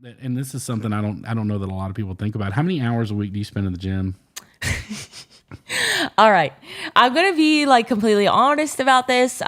And this is something I don't know that a lot of people think about. How many hours a week do you spend in the gym? All right. I'm going to be like completely honest about this.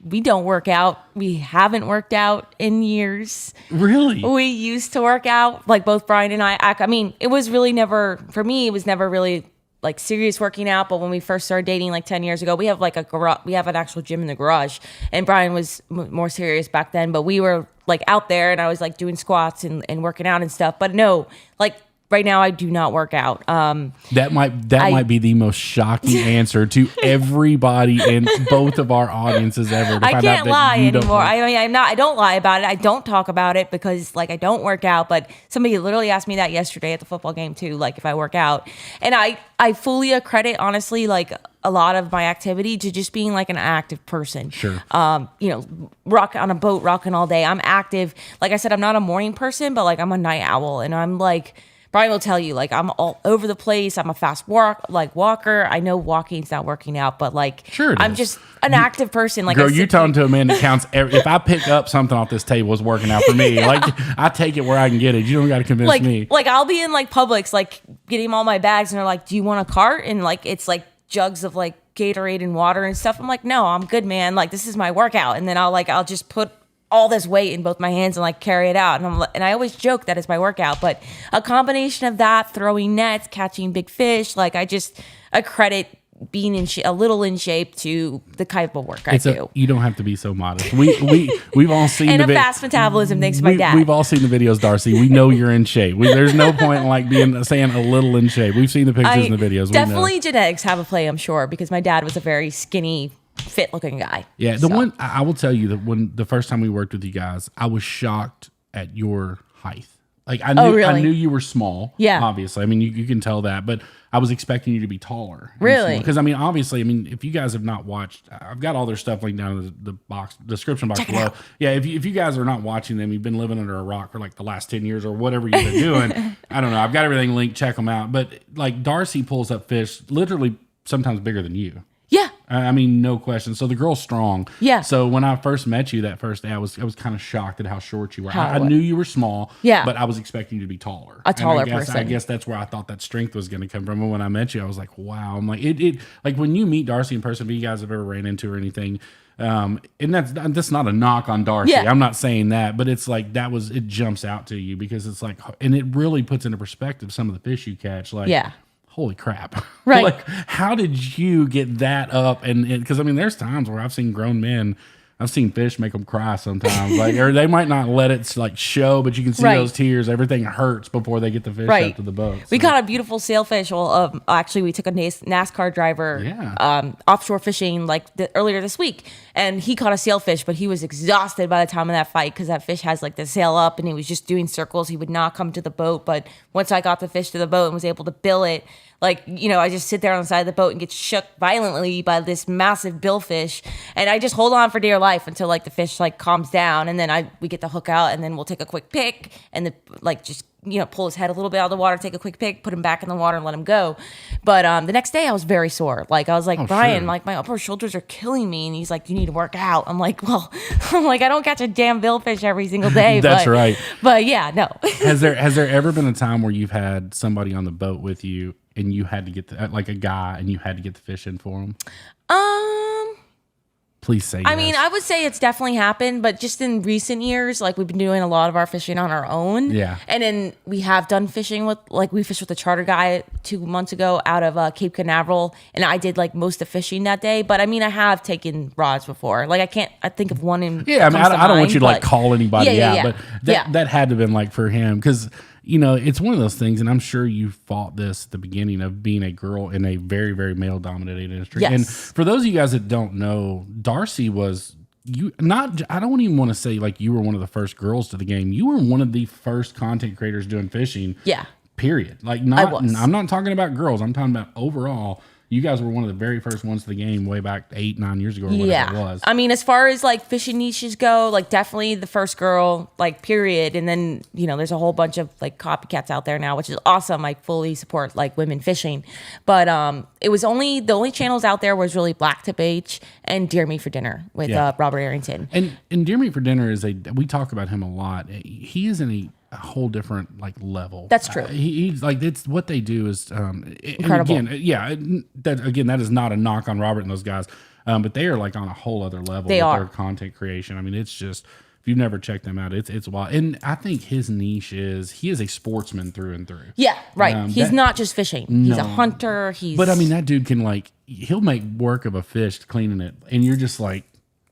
We don't work out. We haven't worked out in years. Really? We used to work out, like both Brian and I mean, it was really never, for me, it was never really like serious working out. But when we first started dating like 10 years ago, we have like a garage, we have an actual gym in the garage. And Brian was more serious back then, but we were like out there and I was like doing squats and working out and stuff. But no, like right now I do not work out. That might be the most shocking answer to everybody in both of our audiences ever. I can't lie anymore. I don't lie about it. I don't talk about it because like I don't work out, but somebody literally asked me that yesterday at the football game too, like if I work out. And I fully accredit honestly like a lot of my activity to just being like an active person. Sure. Rock on a boat, rocking all day. I'm active. Like I said, I'm not a morning person, but like I'm a night owl and I'm like, Brian will tell you, like, I'm all over the place. I'm a fast walker. I know walking's not working out, but like, sure I'm just an active person. Like, girl, you're talking to a man that counts. If I pick up something off this table, it's working out for me. Like, I take it where I can get it. You don't got to convince me. Like, I'll be in like Publix, like getting all my bags, and they're like, "Do you want a cart?" And like, it's like jugs of like Gatorade and water and stuff. I'm like, "No, I'm good, man. Like, this is my workout." And then I'll just put all this weight in both my hands and like carry it out. And I always joke that it's my workout, but a combination of that, throwing nets, catching big fish, like I credit being a little in shape to the type of work I do. You don't have to be so modest. We've all seen and a fast metabolism thanks to my dad. We've all seen the videos, Darcy. We know you're in shape. There's no point in like saying a little in shape. We've seen the pictures and the videos. Definitely genetics have a play, I'm sure, because my dad was a very skinny, fit looking guy. Yeah, one I will tell you that when the first time we worked with you guys, I was shocked at your height. Like I knew you were small. Yeah, obviously. I mean, you can tell that, but I was expecting you to be taller. Really? Because I mean, obviously, if you guys have not watched, I've got all their stuff linked down in the description box below. Yeah, if you guys are not watching them, you've been living under a rock for like the last 10 years or whatever you've been doing. I don't know. I've got everything linked. Check them out. But like Darcy pulls up fish literally sometimes bigger than you. Yeah. I mean, no question. So the girl's strong. Yeah. So when I first met you that first day, I was kind of shocked at how short you were. I knew you were small. Yeah. But I was expecting you to be taller. A taller person. I guess that's where I thought that strength was going to come from. And when I met you, I was like, wow. I'm like, it like when you meet Darcy in person, if you guys have ever ran into or anything, and that's not a knock on Darcy. Yeah. I'm not saying that, but it's like it jumps out to you because it's like, and it really puts into perspective some of the fish you catch. Like, yeah. Holy crap. Right. Like, how did you get that up? And because, I mean, there's times where I've seen grown men, I've seen fish make them cry sometimes. Like, or they might not let it like show, but you can see those tears. Everything hurts before they get the fish out to the boat. We caught a beautiful sailfish. Well, actually, we took a NASCAR driver offshore fishing earlier this week, and he caught a sailfish, but he was exhausted by the time of that fight because that fish has like the sail up, and he was just doing circles. He would not come to the boat, but once I got the fish to the boat and was able to bill it, I just sit there on the side of the boat and get shook violently by this massive billfish, and I just hold on for dear life until like the fish like calms down, and then we get the hook out, and then we'll take a quick pick, and pull his head a little bit out of the water, take a quick pick, put him back in the water, and let him go. But the next day I was very sore. Like I was like, Brian, like my upper shoulders are killing me, and he's like, you need to work out. I'm like, well, I don't catch a damn billfish every single day. That's right. But yeah, no. Has there ever been a time where you've had somebody on the boat with you and you had to get like a guy and you had to get the fish in for him? Please say yes. I mean, I would say it's definitely happened, but just in recent years, like we've been doing a lot of our fishing on our own. Yeah. And then we have done fishing we fished with a charter guy 2 months ago out of Cape Canaveral, and I did like most of fishing that day. But I mean, I have taken rods before. Like I think of one in. Yeah, I mean, I don't want you to like call anybody out, but that had to have been like for him because. It's one of those things, and I'm sure you fought this at the beginning of being a girl in a very, very male-dominated industry. Yes. And for those of you guys that don't know, Darcy was I don't even want to say like you were one of the first girls to the game. You were one of the first content creators doing fishing. Yeah. Period. Like I'm not talking about girls. I'm talking about overall. You guys were one of the very first ones to the game way back 8-9 years ago or whatever it was. I mean, as far as like fishing niches go, like definitely the first girl, like period. And then, there's a whole bunch of like copycats out there now, which is awesome. I fully support like women fishing. But it was the only channels out there was really Blacktip H and Deer Meat for Dinner with Robert Arrington. And Deer Meat for Dinner we talk about him a lot. He is in whole different like level. That's true. He's like, it's what they do is incredible. And again, that is not a knock on Robert and those guys, but they are like on a whole other level with their content creation. I mean, it's just, if you've never checked them out, it's wild. And I think his niche is he is a sportsman through and through. Yeah, right. He's not just fishing. He's a hunter. But I mean, that dude can like, he'll make work of a fish cleaning it, and you're just like,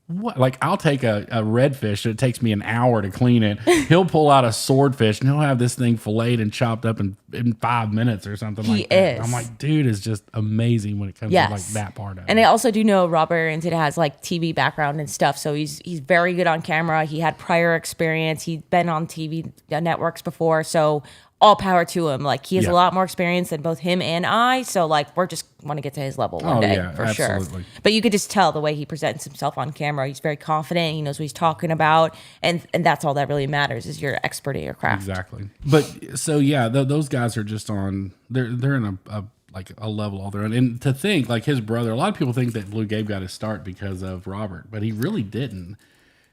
what? Like, I'll take a redfish that takes me an hour to clean it. He'll pull out a swordfish and he'll have this thing filleted and chopped up in 5 minutes or something like that. I'm like, dude is just amazing when it comes to like that part of it. And I also do know Robert Arrington has like TV background and stuff, so he's very good on camera. He had prior experience. He'd been on TV networks before, so all power to him. Like, he has a lot more experience than both him and I. So like, we're just want to get to his level one day for absolutely. sure. But you could just tell the way he presents himself on camera. He's very confident. He knows what he's talking about, and that's all that really matters is your expert at your craft. Exactly. But so those guys are just on. They're in a level all their own. And to think like his brother, a lot of people think that Blue Gabe got his start because of Robert, but he really didn't.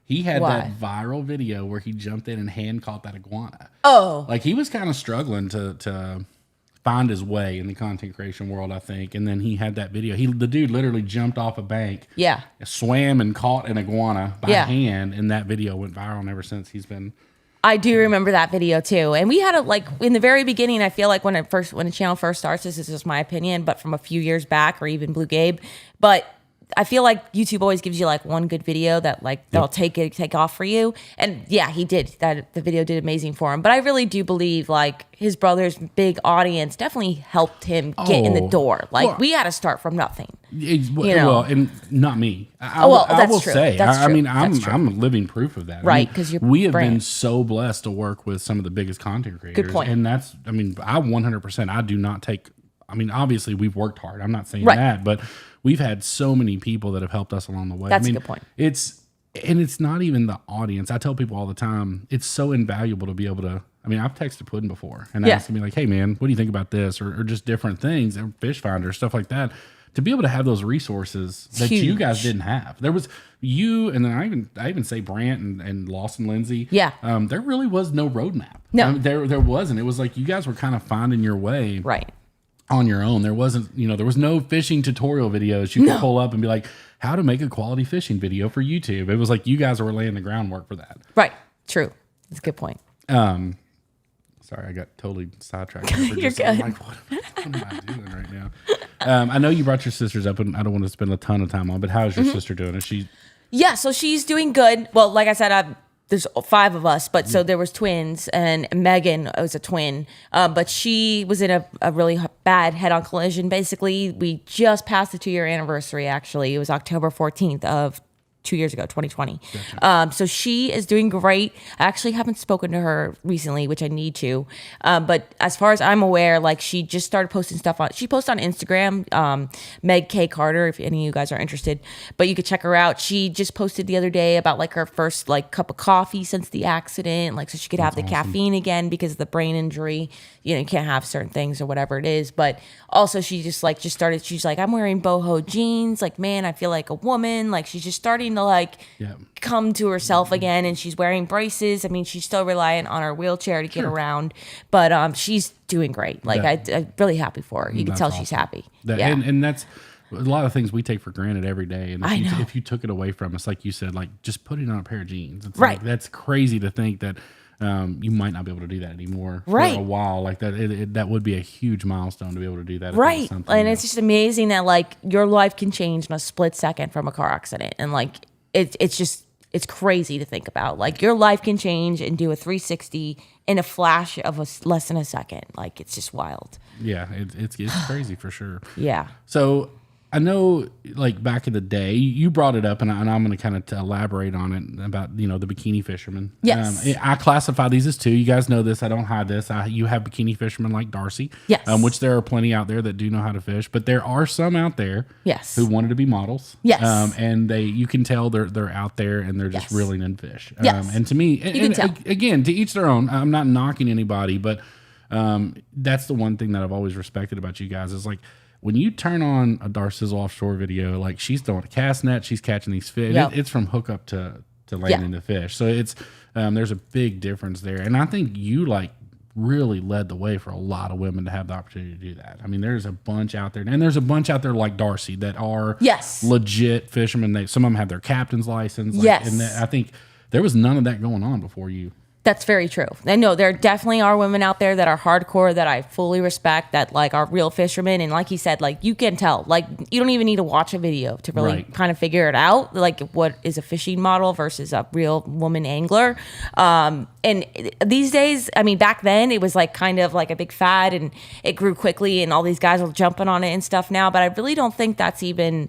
He had that viral video where he jumped in and hand caught that iguana. Oh. Like, he was kind of struggling to find his way in the content creation world, I think. And then he had that video. The dude literally jumped off a bank. Yeah. Swam and caught an iguana by hand. And that video went viral. And ever since he's been... I do remember that video too. And we had in the very beginning, I feel like when a channel first starts, this is just my opinion, but from a few years back, or even Blue Gabe, but I feel like YouTube always gives you like one good video that like they'll take off for you. And yeah, he did that. The video did amazing for him. But I really do believe like his brother's big audience definitely helped him get in the door. Like, we had to start from nothing. Well, and not me. I will say, I mean, I'm living proof of that. Right, because we have been so blessed to work with some of the biggest content creators. Good point. And that's, I mean, I 100%, I do not take, I mean, obviously we've worked hard. I'm not saying that, but we've had so many people that have helped us along the way. That's a good point. It's not even the audience. I tell people all the time, it's so invaluable to be able to, I mean, I've texted Puddin before and asked me like, hey man, what do you think about this? Or just different things, Fish Finder, stuff like that. To be able to have those resources that you guys didn't have. There was you, and then I even say Brant and Lawson Lindsay. Yeah. There really was no roadmap. No. There wasn't. It was like you guys were kind of finding your way. Right. On your own. There wasn't, there was no fishing tutorial videos you could pull up and be like, how to make a quality fishing video for YouTube. It was like you guys were laying the groundwork for that. Right. True. That's a good point. Sorry, I got totally sidetracked. You're good. I'm like, what am I doing right now? I know you brought your sisters up, and I don't want to spend a ton of time on, but how's your sister doing? Is she? Yeah, so she's doing good. Well, like I said, there's 5 of us, but so there was twins, and Megan was a twin, but she was in a really bad head-on collision. Basically, we just passed the 2-year anniversary, actually. It was October 14th of 2 years ago, 2020. Gotcha. So she is doing great. I actually haven't spoken to her recently, which I need to. But as far as I'm aware, like, she just started posting stuff she posts on Instagram, Meg K. Carter, if any of you guys are interested, but you could check her out. She just posted the other day about like her first like cup of coffee since the accident, like, so she could have the caffeine again because of the brain injury. You can't have certain things or whatever it is. But also she just started, she's like, I'm wearing boho jeans. Like, man, I feel like a woman. Like, she's just starting to come to herself again, and she's wearing braces. I mean, she's still reliant on her wheelchair to get around, but she's doing great. Like, I'm really happy for her. You can tell she's happy. And that's a lot of things we take for granted every day. And if you took it away from us, like you said, like just putting on a pair of jeans, it's like, that's crazy to think that you might not be able to do that anymore for a while. Like that would be a huge milestone to be able to do that. Right. And it's just amazing that like your life can change in a split second from a car accident. And like, it's crazy to think about. Like, your life can change and do a 360 in a flash of less than a second. Like, it's just wild. Yeah, it's crazy for sure. Yeah. So I know, like, back in the day, you brought it up, and I'm going to kind of elaborate on it about, the bikini fishermen. Yes. I classify these as 2. You guys know this. I don't hide this. You have bikini fishermen like Darcy. Yes. Which there are plenty out there that do know how to fish, but there are some out there. Yes. Who wanted to be models. Yes. And you can tell they're out there and they're just reeling in fish. Yes. And to me, you can tell. Again, to each their own. I'm not knocking anybody, but that's the one thing that I've always respected about you guys is like, when you turn on a Darcy's offshore video, like, she's throwing a cast net, she's catching these fish. Yep. It's from hookup to landing the fish. So it's There's a big difference there. And I think you like really led the way for a lot of women to have the opportunity to do that. I mean, there's a bunch out there, and there's a bunch out there like Darcy that are legit fishermen. Some of them have their captain's license. And I think there was none of that going on before you. That's very true. I know there definitely are women out there that are hardcore that I fully respect, that like are real fishermen. And like you said, like you can tell, like you don't even need to watch a video to really kind of figure it out. Like what is a fishing model versus a real woman angler. And these days, I mean, back then it was like kind of like a big fad and it grew quickly and all these guys are jumping on it and stuff now. But I really don't think that's even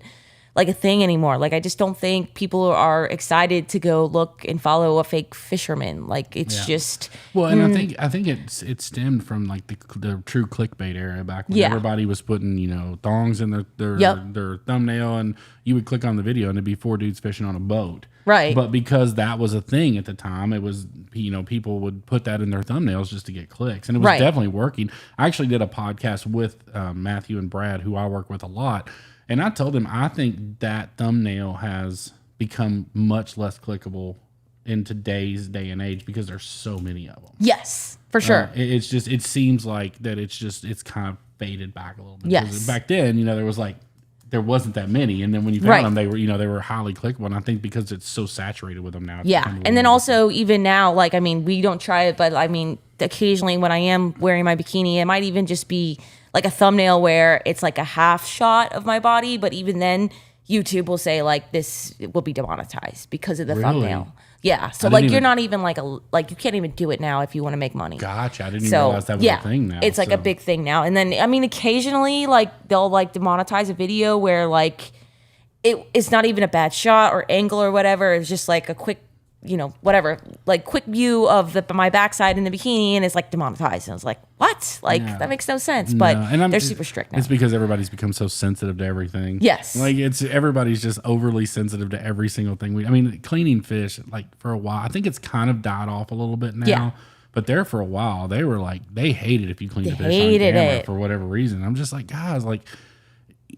like a thing anymore. Like I just don't think people are excited to go look and follow a fake fisherman. Like it's just and I think it stemmed from like the true clickbait era back when everybody was putting thongs in their thumbnail, and you would click on the video and it'd be 4 dudes fishing on a boat. Right. But because that was a thing at the time, it was people would put that in their thumbnails just to get clicks, and it was definitely working. I actually did a podcast with Matthew and Brad, who I work with a lot. And I told him I think that thumbnail has become much less clickable in today's day and age because there's so many of them. Yes, for sure. It seems like that it's kind of faded back a little bit. Yes. Back then, there wasn't that many, and then when you found them, they were highly clickable. And I think because it's so saturated with them now. And then also even now, like I mean, we don't try it, but I mean, occasionally when I am wearing my bikini, it might even just be like a thumbnail where it's like a half shot of my body, but even then YouTube will say like this will be demonetized because of the thumbnail. Yeah. So like you're not even like you can't even do it now if you want to make money. Gotcha. I didn't even realize that was a thing now. It's like a big thing now. And then I mean occasionally like they'll like demonetize a video where like it's not even a bad shot or angle or whatever. It's just like a quick whatever, like quick view of my backside in the bikini, and it's like demonetized. And I was like, what? Like that makes no sense. But they're super strict now. It's because everybody's become so sensitive to everything. Yes. Like everybody's just overly sensitive to every single thing. I mean, cleaning fish, like for a while, I think it's kind of died off a little bit now. Yeah. But there for a while, they were like, they hated if you cleaned the fish on camera for whatever reason. I'm just like, guys, like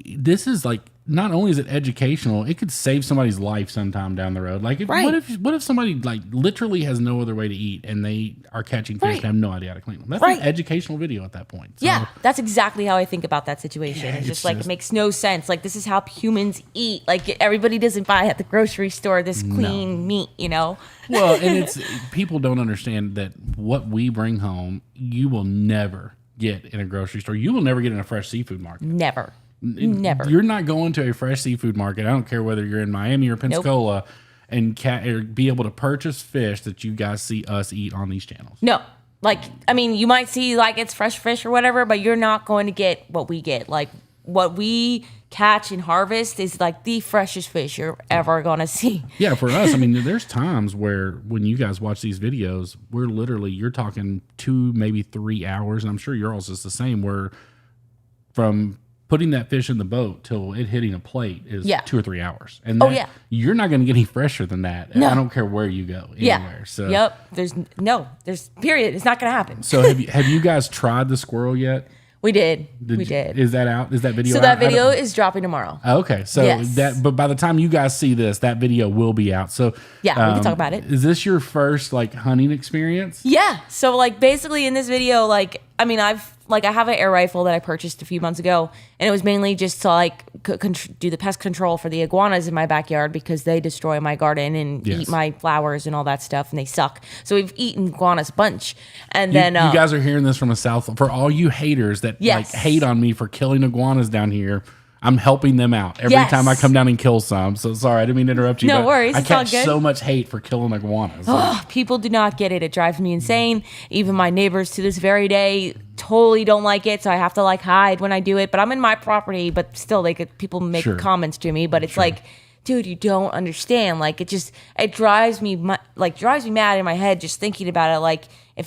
this is like, not only is it educational, it could save somebody's life sometime down the road. Like, what if somebody like literally has no other way to eat and they are catching fish and have no idea how to clean them? That's an educational video at that point. So, yeah, that's exactly how I think about that situation. Yeah, it's just like it makes no sense. Like this is how humans eat. Like everybody doesn't buy at the grocery store this clean meat, Well, and it's people don't understand that what we bring home, you will never get in a grocery store. You will never get in a fresh seafood market. Never. You're not going to a fresh seafood market. I don't care whether you're in Miami or Pensacola and or be able to purchase fish that you guys see us eat on these channels. No. Like, I mean, you might see like it's fresh fish or whatever, but you're not going to get what we get. Like what we catch and harvest is like the freshest fish you're ever going to see. Yeah, for us, I mean, there's times where when you guys watch these videos, you're talking 2, maybe 3 hours, and I'm sure yours is the same, where from putting that fish in the boat till it hitting a plate is 2 or 3 hours. And you're not going to get any fresher than that. No. I don't care where you go, anywhere. So there's period. It's not going to happen. So have you guys tried the squirrel yet? We did. We did. Is that out? Is that video out? So that video is dropping tomorrow. Okay. So but by the time you guys see this, that video will be out. So we can talk about it. Is this your first like hunting experience? Yeah. So like basically in this video, like, I mean, I have an air rifle that I purchased a few months ago, and it was mainly just to like do the pest control for the iguanas in my backyard because they destroy my garden and eat my flowers and all that stuff, and they suck. So we've eaten iguanas a bunch, and then you guys are hearing this from the south. For all you haters that like hate on me for killing iguanas down here, I'm helping them out every time I come down and kill some. So sorry, I didn't mean to interrupt you. No worries. I catch so much hate for killing iguanas. People do not get it. It drives me insane. Even my neighbors to this very day totally don't like it. So I have to like hide when I do it. But I'm in my property. But still, people make comments to me. But it's like, dude, you don't understand. Like it drives me mad in my head just thinking about it. Like a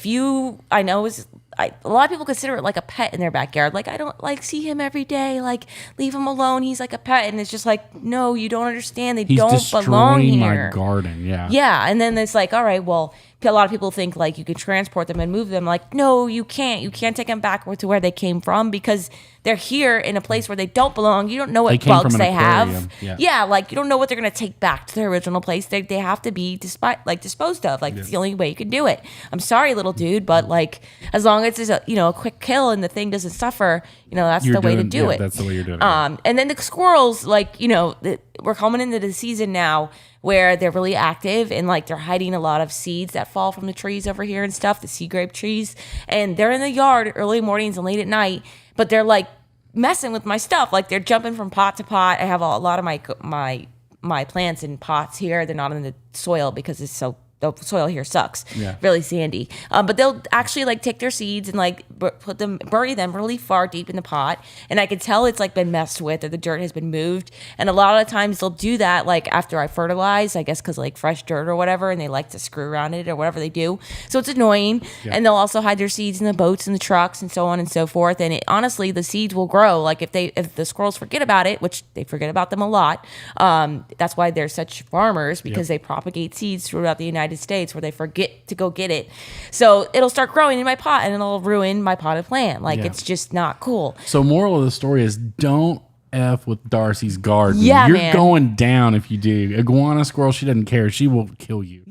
lot of people consider it like a pet in their backyard. Like I don't like see him every day. Like leave him alone. He's like a pet, and it's just like no, you don't understand. They don't belong here. My garden, yeah. And then it's like, all right, well, a lot of people think like you can transport them and move them. Like, no, you can't. You can't take them back to where they came from because they're here in a place where they don't belong. You don't know what bugs they have. Yeah, like you don't know what they're gonna take back to their original place. They have to be disposed of. Like it's the only way you can do it. I'm sorry, little dude, but like as long as it's a quick kill and the thing doesn't suffer, that's the way to do it. That's the way you're doing it. And then the squirrels, like we're coming into the season now where they're really active and like they're hiding a lot of seeds that fall from the trees over here and stuff, the sea grape trees, and they're in the yard early mornings and late at night. But they're like messing with my stuff. Like they're jumping from pot to pot. I have a lot of my plants in pots here. They're not in the soil because the soil here sucks. Really sandy. But they'll actually like take their seeds and like bury them really far deep in the pot. And I can tell it's like been messed with or the dirt has been moved. And a lot of the times they'll do that like after I fertilize, I guess because like fresh dirt or whatever, and they like to screw around it or whatever they do. So it's annoying. And they'll also hide their seeds in the boats and the trucks and so on and so forth. And honestly, the seeds will grow. Like if the squirrels forget about it, which they forget about them a lot. That's why they're such farmers, because they propagate seeds throughout the United States where they forget to go get it. So it'll start growing in my pot and it'll ruin my potted plant. Like it's just not cool. So moral of the story is don't F with Darcy's garden. Yeah, You're going down if you do. Iguana squirrel, she doesn't care. She will kill you.